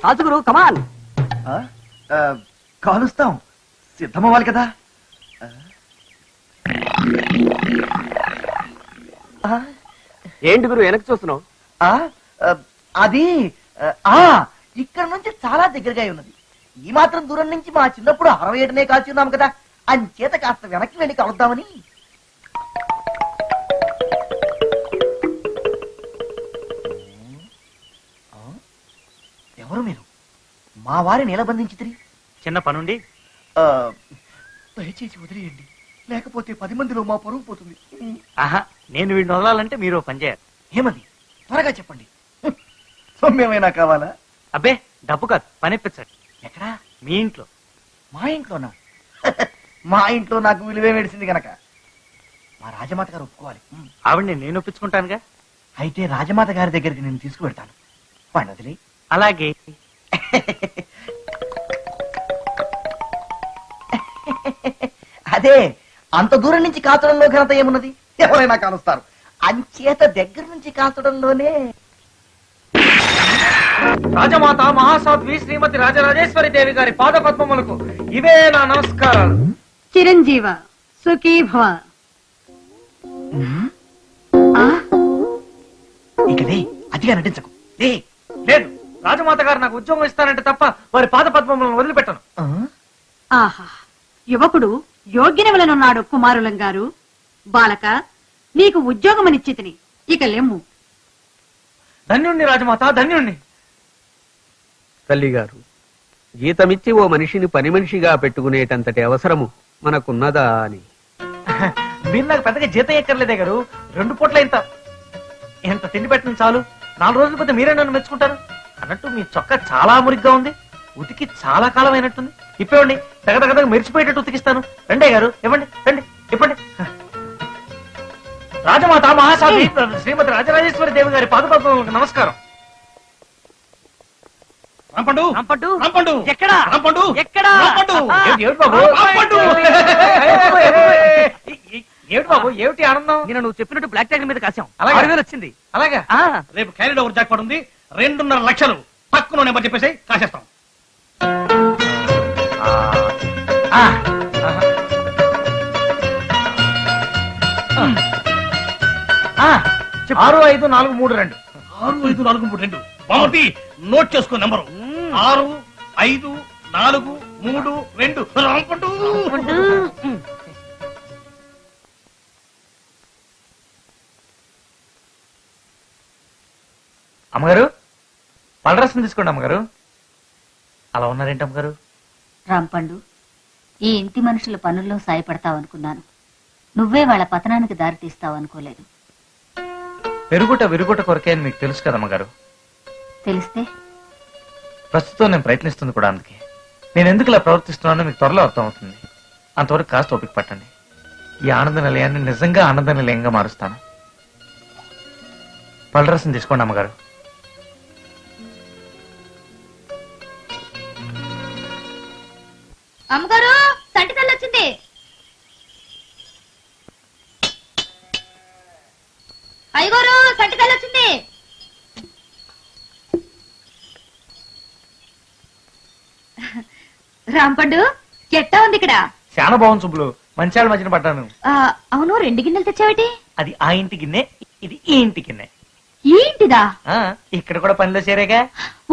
కాచుగురు కమాన్. కాలుస్తాం, సిద్ధమవ్వాలి కదా. ఏంటి గురు వెనక్కి చూస్తున్నావు? అది ఇక్కడ నుంచి చాలా దగ్గరగా ఉన్నది. ఈ మాత్రం దూరం నుంచి మా చిన్నప్పుడు 67నే కాల్చున్నాం కదా, అంచేత కాస్త వెనక్కి వెళ్ళి కలుద్దామని. ఎవరు మీరు? మా వారిని ఎలా బంధించి? చిన్న పనుండి. దయచేసి వదిలేయండి, లేకపోతే 10 మందిలో మా పరువు పోతుంది. ఆహా, నేను వీడిని వదలాలంటే మీరు పని చేయాలి. ఏమది? త్వరగా చెప్పండి. సొమ్మేమైనా కావాలా? అబ్బే, డబ్బు కాదు, పని ఇప్పించండి. ఎక్కడా? మీ ఇంట్లో. మా ఇంట్లోనా? మా ఇంట్లో నాకు విలువే మెడిసింది గనక మా రాజమాత గారు ఒప్పుకోవాలి. ఆవిడ్ని నేను ఒప్పించుకుంటానుగా. అయితే రాజమాత గారి దగ్గరికి నేను తీసుకువెడతాను. వాడిని వదిలే. అలాగే. అదే, అంత దూరం నుంచి కాచడంలో ఘనత ఏమున్నది? ఎవరైనా కాలుస్తారు. అంచేత దగ్గర నుంచి కాచడంలోనే. రాజమాత మహాసాధ్వి శ్రీమతి రాజరాజేశ్వరి దేవి గారి పాద పద్మములకు ఇవే నా నమస్కారాలు. చిరంజీవ సుఖీ భవ. ఇకదే అతిగా నటించకు. లేదు, రాజమాత గారు నాకు ఉద్యోగం ఇస్తానంటే తప్ప వారి పాద పద్మములను వదిలిపెట్టను. ఆహా, యువకుడు యోగ్యనవలనున్నాడు కుమారులం గారు. బాలక, నీకు ఉద్యోగమనిచ్చితిని, ఇక లెమ్ము. ధన్యుణ్ణి రాజమాత, ధన్యుణ్ణి. తల్లి గారు, జీతమిచ్చి ఓ మనిషిని పని మనిషిగా పెట్టుకునేటంతటి అవసరము మనకున్నదా అని. మీరు నాకు పెద్దగా జీతం ఎక్కర్లేదే గారు. 2 పూట్ల ఇంత తిండి పెట్టిన చాలు. 4 రోజుల పోతే మీరే నన్ను మెచ్చుకుంటారు. అన్నట్టు మీ చొక్కా చాలా మురిగ్గా ఉంది. ఉతికి చాలా కాలం అయినట్టుంది. ఇప్పేవండి, తగదగదగ మెరిచిపోయేటట్టు ఉతికిస్తాను. రండే గారు, ఇవ్వండి, రండి, ఇప్పండి. రాజమాత మహాసాధ్వి శ్రీమతి రాజరాజేశ్వరి దేవి గారి పాదపద్మములకు నమస్కారం. రాంపండు, రాంపండు, రాంపండు, ఎక్కడా? రాంపండు, ఎక్కడా? రాంపండు. ఏమిటి బాబు? రాంపండు. ఏమిటి బాబు, ఏమిటి ఆనందం? నేను నువ్వు చెప్పినట్టు బ్లాక్ ట్యాగ్ మీద కాసాం. అలాగే. 6,000 వచ్చింది. అలాగా? రేపు క్యారీడ్ ఓవర్ జాక్ పడుంది. 2.5 లక్షలు పక్కన నెంబర్ చెప్పేసి కాసేస్తాం. ఆ, 65432. 65432. బామతి, నోట్ చేసుకో నెంబరు. 65432. రాంపండు. అమ్మగారు, పలరసం తీసుకోండి అమ్మగారు. అలా ఉన్నారేంటి అమ్మగారు? రాంపండు, ఈ ఇంటి మనుషుల పనుల్లో సాయపడతావనుకున్నాను. నువ్వే వాళ్ళ పతనానికి దారి తీస్తావనుకోలేదు. పెరుగుట విరుగుట కొరకే అని మీకు తెలుసు కదా అమ్మగారు. తెలిస్తే ప్రస్తుతం నేను ప్రయత్నిస్తుంది కూడా అందుకే. నేను ఎందుకు ఇలా ప్రవర్తిస్తున్నానో మీకు త్వరలో అర్థం అవుతుంది. అంతవరకు కాస్త ఓపిక పట్టండి. ఈ ఆనంద నిలయాన్ని నిజంగా ఆనంద నిలయంగా మారుస్తాను. పలరసం తీసుకోండి అమ్మగారు. అమ్మగారు, సంటి తల్లి వచ్చింది. అయ్యగారు, సంటి తల్లి వచ్చింది. రాంపండు, ఎట్టా ఉంది ఇక్కడ? చాలా బాగుంది సుబ్బులు. మంచాల మధ్యన పడ్డాను. అవును, 2 గిన్నెలు తెచ్చావేటి? అది ఆ ఇంటి గిన్నె, ఇది ఈ ఇంటి గిన్నె. ఈ ఇంటిదా? ఇక్కడ కూడా పనిలో చేరేగా.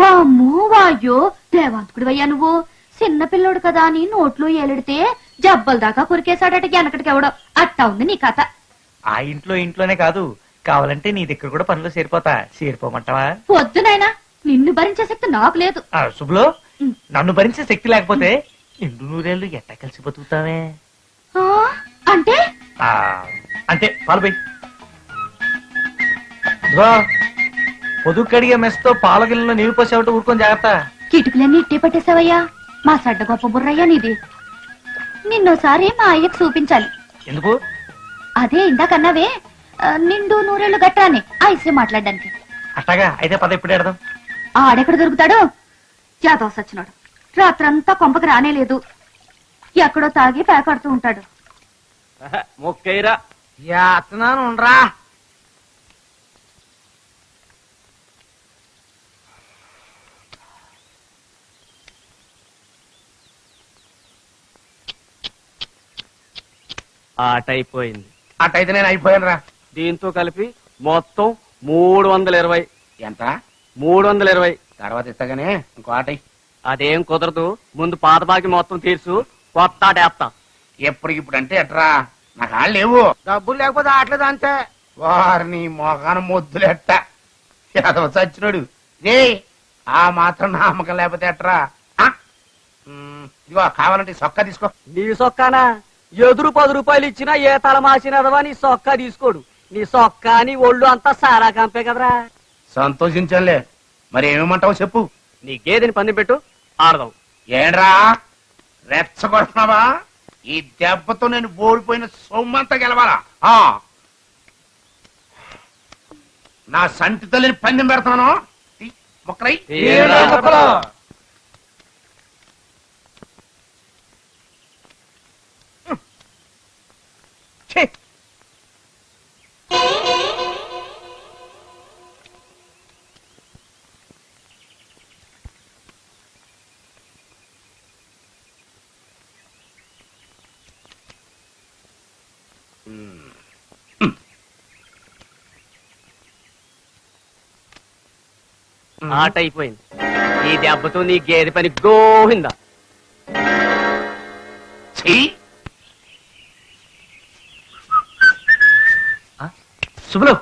వామ్మో వాయ్యో, దేవాంతకుడు అయ్యా నువ్వు. చిన్న పిల్లోడు కదా అని నోట్లో ఏలిడితే జబ్బల దాకా కొరికేశాడట వెనకటికి ఎవడో. అట్టా ఉంది నీ కథ. ఆ ఇంట్లోనే కాదు, కావాలంటే నీ దగ్గర కూడా పనిలో చేరిపోతా. చేరిపోమంటావా? వద్దు నాయనా, నిన్ను భరించే శక్తి నాకు లేదు. శుభ్లో, నన్ను భరించే శక్తి లేకపోతే 2 నూరేళ్లు ఎట్టా కలిసి బతుకుతావే? అంటే అంతే, పాలుపోయి పొదుగు కడిగే మెస్తో పాలగిల్లో నీళ్లు పోసేవాటి ఊరుకొని జాగ్రత్త. కిటుకులన్నీ ఇట్టే పట్టేశావయ్యా. మా సడ్డ గొప్ప బుర్రయ్యా నీది. నిన్నోసారి మా అయ్యకు చూపించాలి. ఎందుకు? అదే ఇందాకన్నావే, 2 నూరేళ్లు గట్టా అని ఆ ఇసే మాట్లాడడానికి. అట్టగా అయితే పద, ఇప్పుడు ఎడదాం. ఆడెక్కడ దొరుకుతాడు? జాదవ్ సచ్చినాడు. రాత్రంతా కొంపకి రానేలేదు. ఎక్కడో తాగి పేకాడుతూ ఉంటాడు. మొక్కైరా ఉండరా. ఆట అయిపోయింది. అట్టయితే నేను అయిపోయాను రా. దీంతో కలిపి మొత్తం 320. ఎంత? 320. తర్వాత ఇస్తాగానే ఇంకో ఆట ఎయ్. అదేం కుదరదు. ముందు పాత బాకి మొత్తం తీర్చు, కొత్త ఆట వేస్తా. ఎప్పటికిప్పుడు అంటే ఎట్రా, నాకు ఆళ్ళు లేవు. డబ్బులు లేకపోతే ఆటలేదు అంతే. వారిని మొఖాన మొద్దులెట్ట ఎదవ చచ్చినాడు రే. ఆ మాత్రం నమ్మకం లేకపోతే ఎట్రా. ఇదిగో కావాలంటే సొక్కా తీసుకో. నీ సొక్కానా? ఎదురు 10 రూపాయలు ఇచ్చినా ఏ తలమాసినదవా నీ సొక్కా తీసుకోడు. నీ సొక్కా నీ ఒళ్ళు అంతా సారా కంపే కదరా. సంతోషించాలే, మరి ఏమేమంటావు చెప్పు. నీ గేదెని పంది పెట్టు, ఆడదాం. ఏండ్రా రెచ్చగొడుతున్నావా? ఈ దెబ్బతో నేను ఓడిపోయిన సొమ్మంతా గెలవాలా? నా సంటి తల్లిని పందెం పెడతాను. మొక్కలై ఆట అయిపోయింది. ఈ దెబ్బతో నీ గేదె పని గోహిందా. శుభ్రం,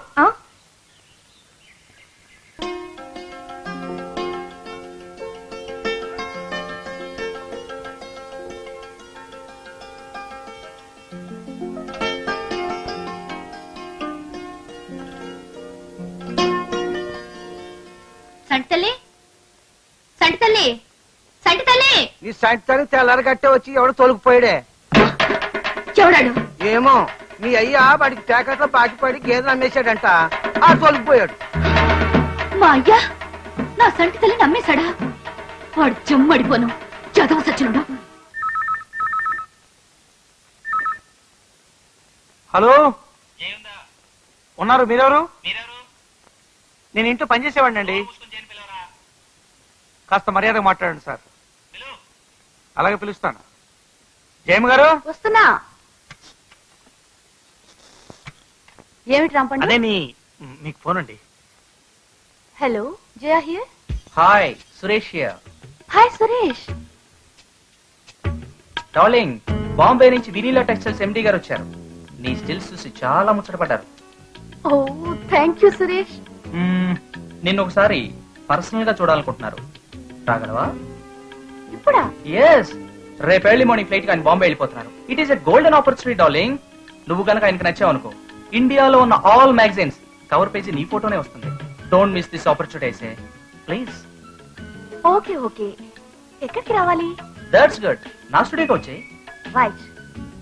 సంటి తల్లి, సంటి తల్లి, సంటి తల్లి. నీ సంటి తెల్లారి కట్టే వచ్చి ఎవడు తొలగిపోయాడే. చూడాడు ఏమో మీ అయ్యా వాడికి ప్యాకెట్లో పాకిపడి గేదెలు అమ్మేశాడంట. ఆ తొలగిపోయాడు. మా అయ్యా నా సంటి తల్లి నమ్మేశాడా? వాడు చెమ్మడిపోను చదవ సచ్చినుడు. హలో, ఉన్నారు? మీరెవరు? నేను ఇంట్లో పనిచేసేవాడిని అండి. కాస్త మర్యాదగా మాట్లాడండి సార్. అలాగే పిలుస్తాను. జయమ్మ గారు, వస్తున్నా. ఏమిటి రాంపండు? అదే మీకు ఫోన్ అండి. Hello, Jaya here. Hi, Suresh here. Hi Suresh. Darling, Bombay నుంచి వినీలా టెక్స్టైల్స్ ఎండి గారు వచ్చారు. నీ స్టిల్స్ చూసి చాలా ముచ్చటపడ్డారు. ఓ థ్యాంక్ యూ సురేష్. నిన్ను ఒకసారి పర్సనల్ గా చూడాలనుకుంటున్నారు. రాగలవా? ఇప్పుడా? ఎస్, రేపు ఎర్లీ మార్నింగ్ ఫ్లైట్ గా ఆయన బాంబే వెళ్ళిపోతున్నారు. It is a golden opportunity darling. నువ్వు కనుక ఆయనకు నచ్చావు అనుకో, ఇండియాలో ఉన్న ఆల్ మ్యాగజైన్స్ కవర్ పేజీ నీ ఫోటోనే వస్తుంది. Don't miss this opportunity please. Okay okay. ఎక్కడికి రావాలి? That's good. నా స్టూడియోకి వచ్చాయి. రైట్,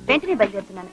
వెంటనే బయలుదేరుతున్నాను.